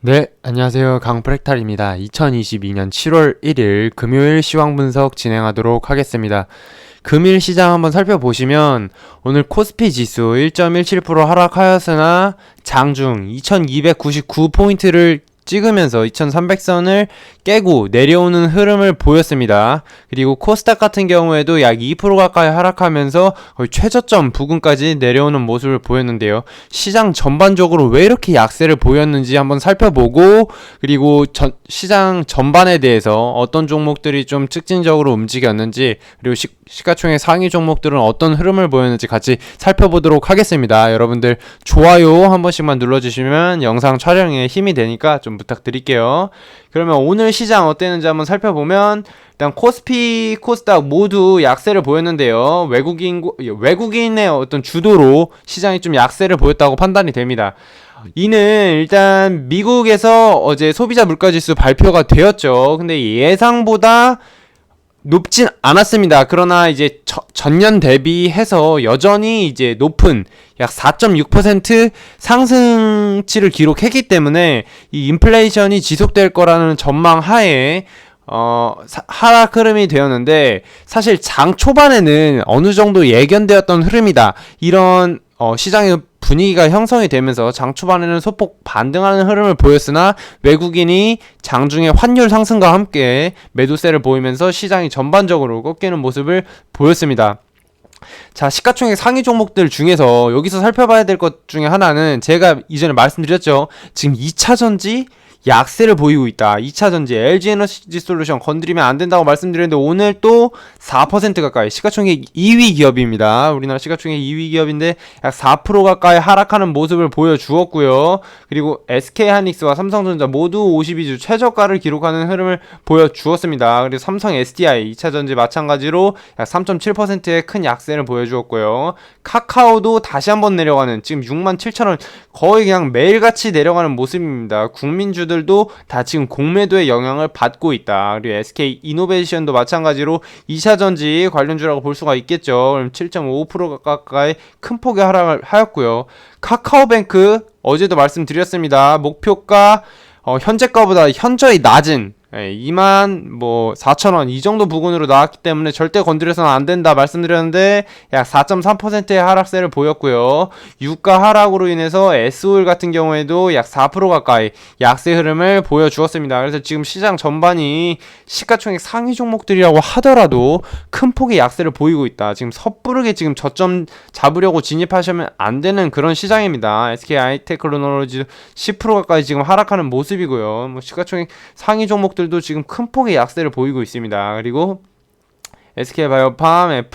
네, 안녕하세요. 강프랙탈입니다. 2022년 7월 1일 금요일 시황 분석 진행하도록 하겠습니다. 금일 시장 한번 살펴보시면 오늘 코스피 지수 1.17% 하락하였으나 장중 2299포인트를 찍으면서 2300선을 깨고 내려오는 흐름을 보였습니다. 그리고 코스닥 같은 경우에도 약 2% 가까이 하락하면서 거의 최저점 부근까지 내려오는 모습을 보였는데요. 시장 전반적으로 왜 이렇게 약세를 보였는지 한번 살펴보고, 그리고 시장 전반에 대해서 어떤 종목들이 좀 특징적으로 움직였는지, 그리고 시가총액 상위 종목들은 어떤 흐름을 보였는지 같이 살펴보도록 하겠습니다. 여러분들 좋아요 한 번씩만 눌러주시면 영상 촬영에 힘이 되니까 좀 부탁드릴게요. 그러면 오늘 시장 어땠는지 한번 살펴보면, 일단 코스피, 코스닥 모두 약세를 보였는데요. 외국인의 어떤 주도로 시장이 좀 약세를 보였다고 판단이 됩니다. 이는 일단 미국에서 어제 소비자 물가지수 발표가 되었죠. 근데 예상보다 높진 않았습니다. 그러나 이제 전년 대비해서 여전히 이제 높은 약 4.6% 상승치를 기록했기 때문에 이 인플레이션이 지속될 거라는 전망 하에 하락 흐름이 되었는데, 사실 장 초반에는 어느 정도 예견되었던 흐름이다, 이런 시장의 분위기가 형성이 되면서 장 초반에는 소폭 반등하는 흐름을 보였으나 외국인이 장중에 환율 상승과 함께 매도세를 보이면서 시장이 전반적으로 꺾이는 모습을 보였습니다. 자, 시가총액 상위 종목들 중에서 여기서 살펴봐야 될 것 중에 하나는, 제가 이전에 말씀드렸죠. 지금 2차전지 약세를 보이고 있다. 2차전지 LG에너지솔루션 건드리면 안 된다고 말씀드렸는데 오늘 또 4% 가까이, 시가총액 2위 기업입니다. 우리나라 시가총액 2위 기업인데 약 4% 가까이 하락하는 모습을 보여주었고요. 그리고 SK하이닉스와 삼성전자 모두 52주 최저가를 기록하는 흐름을 보여주었습니다. 그리고 삼성 SDI 2차전지 마찬가지로 약 3.7%의 큰 약세를 보여주었고요. 카카오도 다시 한번 내려가는, 지금 67,000원 거의 그냥 매일같이 내려가는 모습입니다. 국민주들도 다 지금 공매도의 영향을 받고 있다. 그리고 SK 이노베이션도 마찬가지로 2차전지 관련주라고 볼 수가 있겠죠. 그럼 7.5% 가까이 큰 폭의 하락을 하였고요. 카카오뱅크 어제도 말씀드렸습니다. 목표가 현재가보다 현저히 낮은 24,000원 이 정도 부근으로 나왔기 때문에 절대 건드려서는 안 된다 말씀드렸는데 약 4.3%의 하락세를 보였고요. 유가 하락으로 인해서 S오일 같은 경우에도 약 4% 가까이 약세 흐름을 보여주었습니다. 그래서 지금 시장 전반이 시가총액 상위 종목들이라고 하더라도 큰 폭의 약세를 보이고 있다. 지금 섣부르게 지금 저점 잡으려고 진입하시면 안 되는 그런 시장입니다. SK 하이테크놀로지도 10% 가까이 지금 하락하는 모습이고요. 시가총액 상위 종목들 도 지금 큰 폭의 약세를 보이고 있습니다. 그리고 SK바이오팜,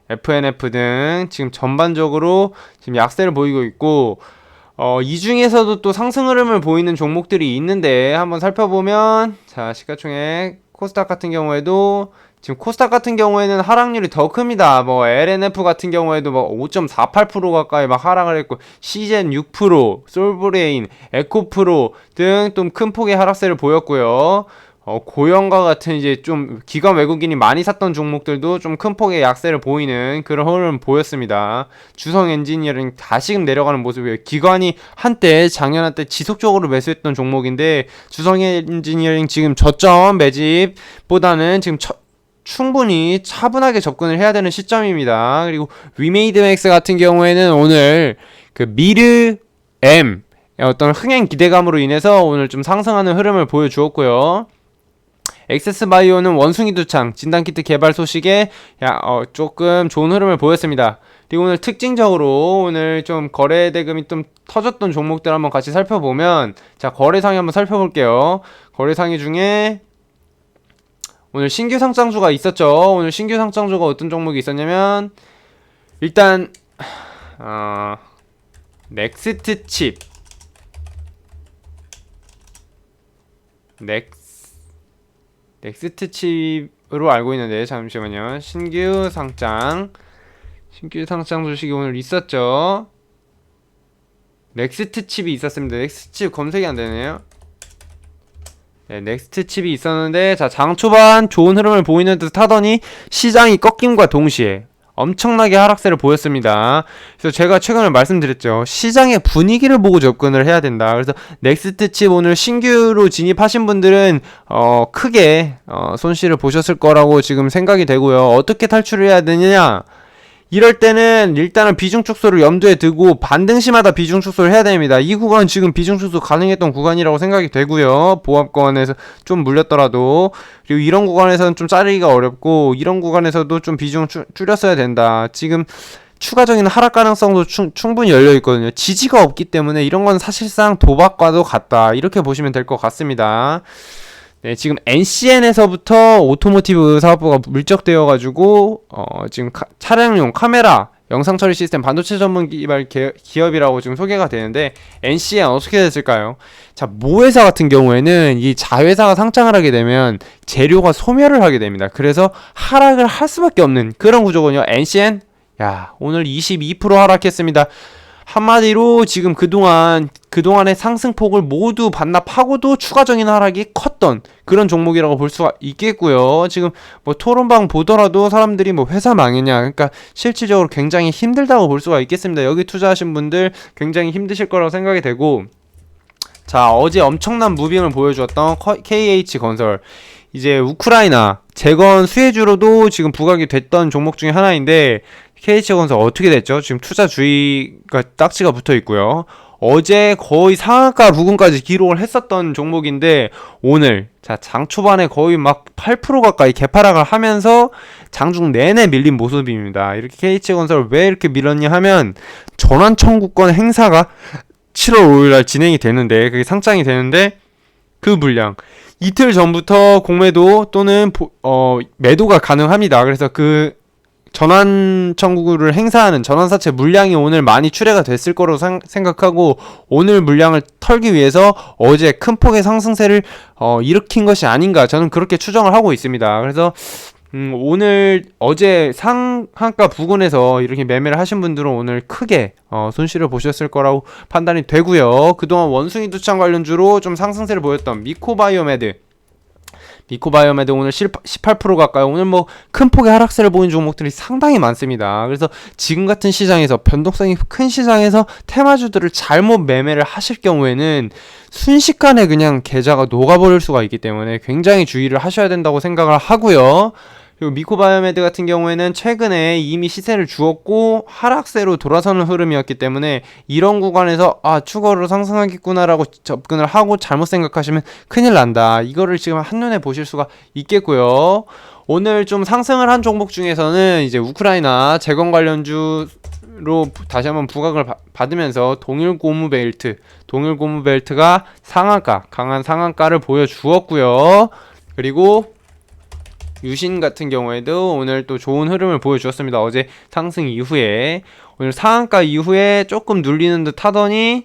FNF 등 지금 전반적으로 지금 약세를 보이고 있고, 이 중에서도 또 상승 흐름을 보이는 종목들이 있는데 한번 살펴보면, 자, 시가총액 코스닥 같은 경우에도 지금 코스닥 같은 경우에는 하락률이 더 큽니다. LNF 같은 경우에도 5.48% 가까이 하락을 했고, 시젠 6%, 솔브레인, 에코프로 등 좀 큰 폭의 하락세를 보였고요. 고영과 같은 이제 좀 기관 외국인이 많이 샀던 종목들도 좀 큰 폭의 약세를 보이는 그런 흐름을 보였습니다. 주성 엔지니어링 다시금 내려가는 모습이에요. 기관이 작년 한때 지속적으로 매수했던 종목인데, 주성 엔지니어링 지금 저점 매집보다는 지금 충분히 차분하게 접근을 해야 되는 시점입니다. 그리고 위메이드맥스 같은 경우에는 오늘 그 미르 M 어떤 흥행 기대감으로 인해서 오늘 좀 상승하는 흐름을 보여주었고요. 엑세스바이오는 원숭이 두창 진단키트 개발 소식에 조금 좋은 흐름을 보였습니다. 그리고 오늘 특징적으로 오늘 좀 거래 대금이 좀 터졌던 종목들 한번 같이 살펴보면, 자, 거래상위 한번 살펴볼게요. 거래상위 중에 오늘 신규 상장주가 있었죠. 오늘 신규 상장주가 어떤 종목이 있었냐면, 일단 넥스트 칩으로 알고 있는데, 잠시만요. 신규 상장 주식이 오늘 있었죠. 넥스트 칩이 있었습니다. 넥스트 칩 검색이 안 되네요. 네, 넥스트 칩이 있었는데, 자, 장 초반 좋은 흐름을 보이는 듯 하더니 시장이 꺾임과 동시에 엄청나게 하락세를 보였습니다. 그래서 제가 최근에 말씀드렸죠. 시장의 분위기를 보고 접근을 해야 된다. 그래서 넥스트칩 오늘 신규로 진입하신 분들은 크게 손실을 보셨을 거라고 지금 생각이 되고요. 어떻게 탈출을 해야 되느냐? 이럴 때는 일단은 비중 축소를 염두에 두고 반등시마다 비중 축소를 해야 됩니다. 이 구간 지금 비중 축소 가능했던 구간이라고 생각이 되고요. 보합권에서 좀 물렸더라도. 그리고 이런 구간에서는 좀 자르기가 어렵고 이런 구간에서도 좀 비중 줄였어야 된다. 지금 추가적인 하락 가능성도 충분히 열려있거든요. 지지가 없기 때문에 이런 건 사실상 도박과도 같다. 이렇게 보시면 될 것 같습니다. 네, 지금 NCN에서부터 오토모티브 사업부가 물적되어가지고 지금 차량용 카메라 영상 처리 시스템 반도체 전문 개발 기업이라고 지금 소개가 되는데 NCN 어떻게 됐을까요? 자, 모회사 같은 경우에는 이 자회사가 상장을 하게 되면 재료가 소멸을 하게 됩니다. 그래서 하락을 할 수밖에 없는 그런 구조거든요. NCN 야, 오늘 22% 하락했습니다. 한마디로 지금 그동안의 상승폭을 모두 반납하고도 추가적인 하락이 컸던 그런 종목이라고 볼 수가 있겠고요. 지금 뭐 토론방 보더라도 사람들이 뭐 회사 망했냐, 그러니까 실질적으로 굉장히 힘들다고 볼 수가 있겠습니다. 여기 투자하신 분들 굉장히 힘드실 거라고 생각이 되고, 자, 어제 엄청난 무빙을 보여주었던 KH건설, 이제 우크라이나 재건 수혜주로도 지금 부각이 됐던 종목 중에 하나인데 KH건설 어떻게 됐죠? 지금 투자 주의가 딱지가 붙어 있고요. 어제 거의 상한가 부근까지 기록을 했었던 종목인데 오늘 자, 장 초반에 거의 막 8% 가까이 개파락을 하면서 장중 내내 밀린 모습입니다. 이렇게 KH건설 왜 이렇게 밀었냐 하면 전환 청구권 행사가 7월 5일날 진행이 되는데 그게 상장이 되는데 그 물량 이틀 전부터 공매도 또는 매도가 가능합니다. 그래서 그 전환 청구를 행사하는 전환사채 물량이 오늘 많이 출회가 됐을 거로 생각하고 오늘 물량을 털기 위해서 어제 큰 폭의 상승세를 일으킨 것이 아닌가 저는 그렇게 추정을 하고 있습니다. 그래서 오늘 어제 상한가 부근에서 이렇게 매매를 하신 분들은 오늘 크게 손실을 보셨을 거라고 판단이 되고요. 그동안 원숭이 두창 관련주로 좀 상승세를 보였던 미코바이오메드 오늘 18% 가까이 오늘 뭐 큰 폭의 하락세를 보인 종목들이 상당히 많습니다. 그래서 지금 같은 시장에서 변동성이 큰 시장에서 테마주들을 잘못 매매를 하실 경우에는 순식간에 그냥 계좌가 녹아버릴 수가 있기 때문에 굉장히 주의를 하셔야 된다고 생각을 하고요. 그리고 미코바이오메드 같은 경우에는 최근에 이미 시세를 주었고 하락세로 돌아서는 흐름이었기 때문에 이런 구간에서 추가로 상승하겠구나라고 접근을 하고 잘못 생각하시면 큰일 난다. 이거를 지금 한눈에 보실 수가 있겠고요. 오늘 좀 상승을 한 종목 중에서는 이제 우크라이나 재건 관련주로 다시 한번 부각을 받으면서 동일고무벨트가 강한 상한가를 보여주었고요. 그리고 유신 같은 경우에도 오늘 또 좋은 흐름을 보여주었습니다. 어제 상승 이후에 오늘 상한가 이후에 조금 눌리는 듯 하더니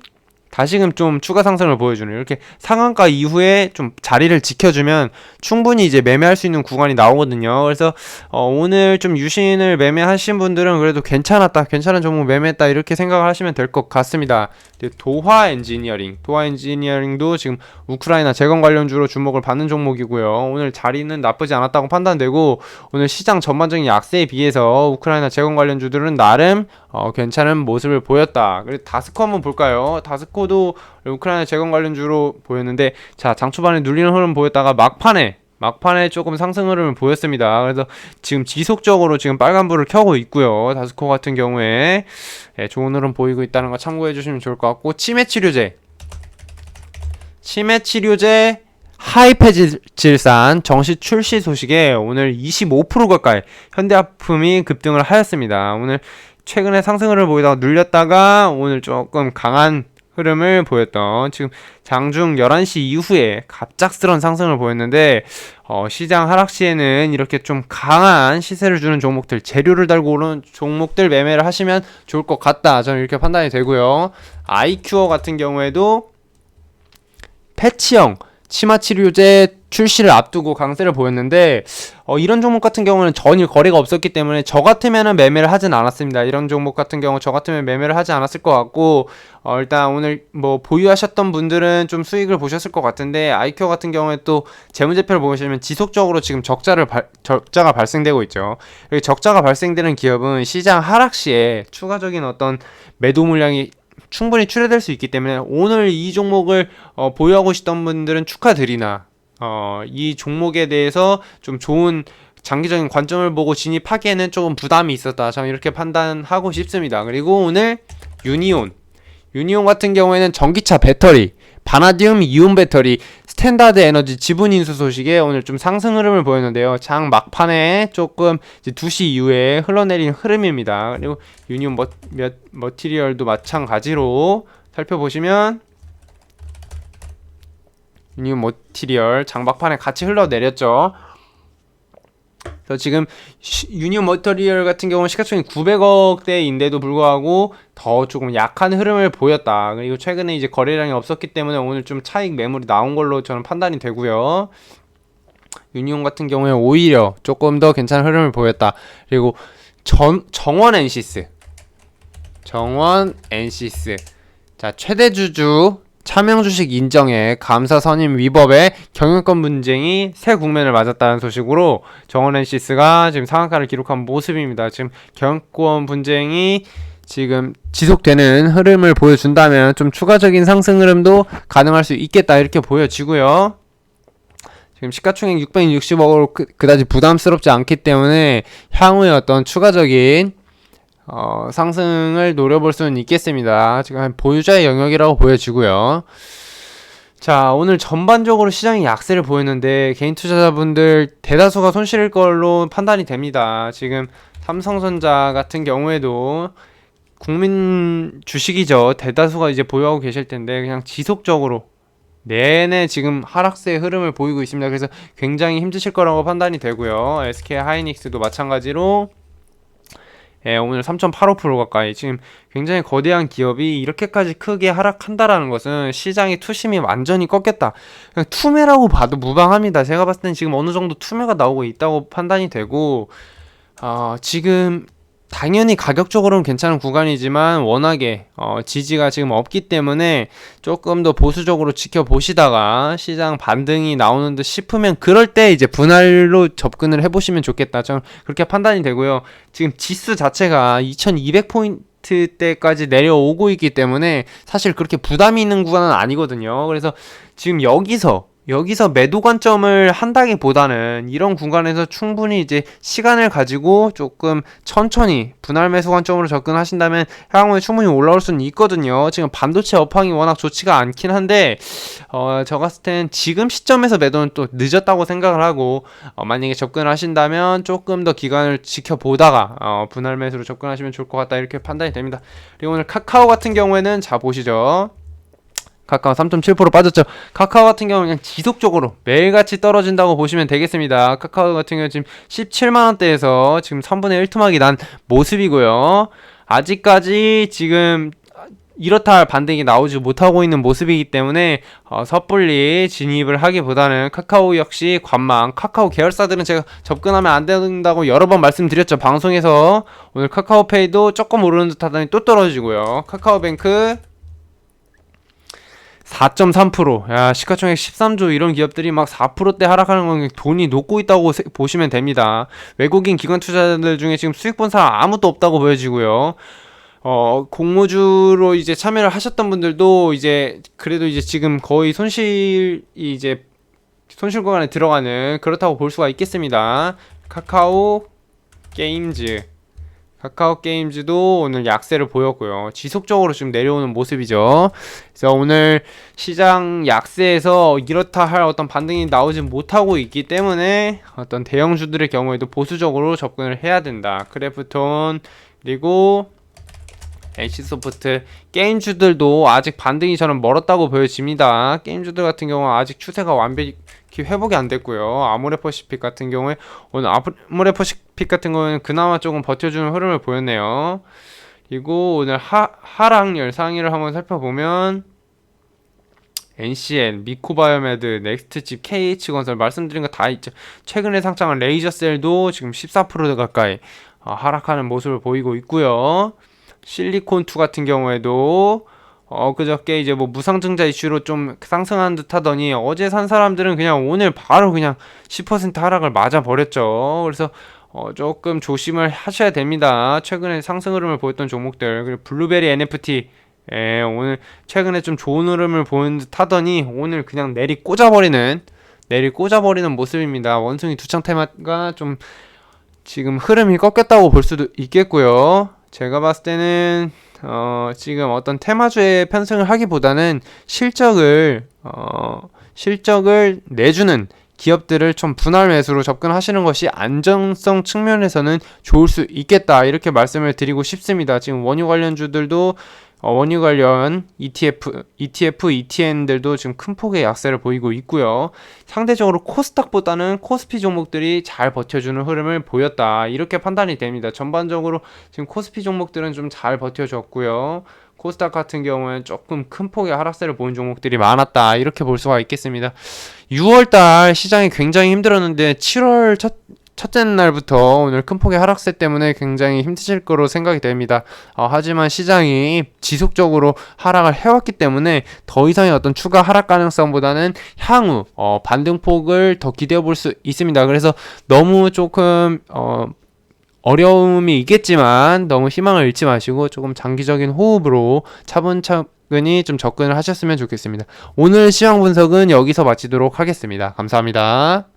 다시금 좀 추가 상승을 보여주는 이렇게 상한가 이후에 좀 자리를 지켜주면 충분히 이제 매매할 수 있는 구간이 나오거든요. 그래서 오늘 좀 유신을 매매하신 분들은 그래도 괜찮은 종목 매매했다 이렇게 생각을 하시면 될 것 같습니다. 도화 엔지니어링도 지금 우크라이나 재건 관련주로 주목을 받는 종목이고요. 오늘 자리는 나쁘지 않았다고 판단되고 오늘 시장 전반적인 약세에 비해서 우크라이나 재건 관련주들은 나름 괜찮은 모습을 보였다. 그리고 다스코 한번 볼까요? 다스코도 우크라이나 재건 관련주로 보였는데 자, 장 초반에 눌리는 흐름 보였다가 막판에 조금 상승 흐름을 보였습니다. 그래서 지금 지속적으로 지금 빨간불을 켜고 있고요. 다스코 같은 경우에 좋은 흐름 보이고 있다는 거 참고해 주시면 좋을 것 같고 치매치료제 하이페질산 정식 출시 소식에 오늘 25% 가까이 현대아품이 급등을 하였습니다. 오늘 최근에 상승 흐름을 보이다가 눌렸다가 오늘 조금 강한 흐름을 보였던 지금 장중 11시 이후에 갑작스런 상승을 보였는데 시장 하락 시에는 이렇게 좀 강한 시세를 주는 종목들, 재료를 달고 오르는 종목들 매매를 하시면 좋을 것 같다. 저는 이렇게 판단이 되고요. 아이큐어 같은 경우에도 패치형 치마 치료제 출시를 앞두고 강세를 보였는데 이런 종목 같은 경우는 전일 거래가 없었기 때문에 저 같으면은 매매를 하진 않았습니다. 이런 종목 같은 경우 저 같으면 매매를 하지 않았을 것 같고 일단 오늘 뭐 보유하셨던 분들은 좀 수익을 보셨을 것 같은데 아이큐 같은 경우에 또 재무제표를 보시면 지속적으로 지금 적자가 발생되고 있죠. 적자가 발생되는 기업은 시장 하락 시에 추가적인 어떤 매도 물량이 충분히 출회될 수 있기 때문에 오늘 이 종목을 보유하고 계시던 분들은 축하드리나 이 종목에 대해서 좀 좋은 장기적인 관점을 보고 진입하기에는 조금 부담이 있었다. 저는 이렇게 판단하고 싶습니다. 그리고 오늘 유니온 같은 경우에는 전기차 배터리, 바나디움 이온 배터리, 스탠다드 에너지 지분 인수 소식에 오늘 좀 상승 흐름을 보였는데요. 장 막판에 조금 이제 2시 이후에 흘러내린 흐름입니다. 그리고 유니온 머티리얼도 마찬가지로 살펴보시면 유니온 머티리얼 장 막판에 같이 흘러내렸죠. 그래서 지금 유니온 머터리얼 같은 경우는 시가총액 900억대인데도 불구하고 더 조금 약한 흐름을 보였다. 그리고 최근에 이제 거래량이 없었기 때문에 오늘 좀 차익 매물이 나온 걸로 저는 판단이 되고요. 유니온 같은 경우에 오히려 조금 더 괜찮은 흐름을 보였다. 그리고 정원 엔시스 자, 최대 주주 차명 주식 인정에 감사 선임 위법에 경영권 분쟁이 새 국면을 맞았다는 소식으로 정원엔시스가 지금 상한가를 기록한 모습입니다. 지금 경영권 분쟁이 지금 지속되는 흐름을 보여준다면 좀 추가적인 상승 흐름도 가능할 수 있겠다 이렇게 보여지고요. 지금 시가총액 660억으로 그다지 부담스럽지 않기 때문에 향후에 어떤 추가적인 상승을 노려볼 수는 있겠습니다. 지금 보유자의 영역이라고 보여지고요. 자, 오늘 전반적으로 시장이 약세를 보였는데 개인 투자자분들 대다수가 손실일 걸로 판단이 됩니다. 지금 삼성전자 같은 경우에도 국민 주식이죠. 대다수가 이제 보유하고 계실 텐데 그냥 지속적으로 내내 지금 하락세의 흐름을 보이고 있습니다. 그래서 굉장히 힘드실 거라고 판단이 되고요. SK 하이닉스도 마찬가지로 오늘 3.85% 가까이 지금 굉장히 거대한 기업이 이렇게까지 크게 하락한다라는 것은 시장의 투심이 완전히 꺾였다. 그냥 투매라고 봐도 무방합니다. 제가 봤을 땐 지금 어느 정도 투매가 나오고 있다고 판단이 되고 지금 당연히 가격적으로는 괜찮은 구간이지만 워낙에 지지가 지금 없기 때문에 조금 더 보수적으로 지켜보시다가 시장 반등이 나오는 듯 싶으면 그럴 때 이제 분할로 접근을 해보시면 좋겠다. 저는 그렇게 판단이 되고요. 지금 지수 자체가 2200포인트대까지 내려오고 있기 때문에 사실 그렇게 부담이 있는 구간은 아니거든요. 그래서 지금 여기서 매도 관점을 한다기보다는 이런 구간에서 충분히 이제 시간을 가지고 조금 천천히 분할 매수 관점으로 접근하신다면 향후에 충분히 올라올 수는 있거든요. 지금 반도체 업황이 워낙 좋지가 않긴 한데 저 같을 땐 지금 시점에서 매도는 또 늦었다고 생각을 하고 만약에 접근을 하신다면 조금 더 기간을 지켜보다가 분할 매수로 접근하시면 좋을 것 같다 이렇게 판단이 됩니다. 그리고 오늘 카카오 같은 경우에는 자 보시죠. 카카오 3.7% 빠졌죠. 카카오 같은 경우는 그냥 지속적으로 매일같이 떨어진다고 보시면 되겠습니다. 카카오 같은 경우는 지금 17만원대에서 지금 3분의 1 토막이 난 모습이고요. 아직까지 지금 이렇다 할 반등이 나오지 못하고 있는 모습이기 때문에 섣불리 진입을 하기보다는 카카오 역시 관망, 카카오 계열사들은 제가 접근하면 안 된다고 여러 번 말씀드렸죠. 방송에서. 오늘 카카오페이도 조금 오르는 듯 하더니 또 떨어지고요. 카카오뱅크 4.3%. 야, 시가총액 13조 이런 기업들이 막 4%대 하락하는 건 돈이 녹고 있다고 보시면 됩니다. 외국인 기관 투자자들 중에 지금 수익 본 사람 아무도 없다고 보여지고요. 공모주로 이제 참여를 하셨던 분들도 이제 그래도 이제 지금 거의 손실 구간에 들어가는 그렇다고 볼 수가 있겠습니다. 카카오 게임즈도 오늘 약세를 보였고요. 지속적으로 지금 내려오는 모습이죠. 그래서 오늘 시장 약세에서 이렇다 할 어떤 반등이 나오지 못하고 있기 때문에 어떤 대형주들의 경우에도 보수적으로 접근을 해야 된다. 크래프톤 그리고 NC소프트 게임주들도 아직 반등이 저는 멀었다고 보여집니다. 게임주들 같은 경우는 아직 추세가 완벽히 회복이 안 됐고요. 아모레퍼시픽 같은 경우에 오늘 아모레퍼시픽 같은 경우에는 그나마 조금 버텨주는 흐름을 보였네요. 그리고 오늘 하락률 상위를 한번 살펴보면 NCN, 미코바이오메드, 넥스트칩, KH건설 말씀드린 거 다 있죠. 최근에 상장한 레이저셀도 지금 14% 가까이 하락하는 모습을 보이고 있고요. 실리콘2 같은 경우에도 그저께 이제 뭐 무상증자 이슈로 좀 상승한 듯 하더니 어제 산 사람들은 그냥 오늘 바로 그냥 10% 하락을 맞아 버렸죠. 그래서 조금 조심을 하셔야 됩니다. 최근에 상승 흐름을 보였던 종목들. 그리고 블루베리 NFT 오늘 최근에 좀 좋은 흐름을 보인 듯 하더니 오늘 그냥 내리 꽂아버리는 모습입니다. 원숭이 두창 테마가 좀 지금 흐름이 꺾였다고 볼 수도 있겠고요. 제가 봤을 때는 지금 어떤 테마주의 편승을 하기보다는 실적을 내주는 기업들을 좀 분할 매수로 접근하시는 것이 안정성 측면에서는 좋을 수 있겠다, 이렇게 말씀을 드리고 싶습니다. 지금 원유 관련주들도 원유 관련 ETF, ETN들도 지금 큰 폭의 약세를 보이고 있고요. 상대적으로 코스닥보다는 코스피 종목들이 잘 버텨주는 흐름을 보였다, 이렇게 판단이 됩니다. 전반적으로 지금 코스피 종목들은 좀 잘 버텨줬고요. 코스닥 같은 경우는 조금 큰 폭의 하락세를 보인 종목들이 많았다, 이렇게 볼 수가 있겠습니다. 6월달 시장이 굉장히 힘들었는데 7월 첫째 날부터 오늘 큰 폭의 하락세 때문에 굉장히 힘드실 거로 생각이 됩니다. 하지만 시장이 지속적으로 하락을 해왔기 때문에 더 이상의 어떤 추가 하락 가능성보다는 향후 반등폭을 더 기대해 볼 수 있습니다. 그래서 너무 조금 어려움이 있겠지만 너무 희망을 잃지 마시고 조금 장기적인 호흡으로 차분차분히 좀 접근을 하셨으면 좋겠습니다. 오늘 시황 분석은 여기서 마치도록 하겠습니다. 감사합니다.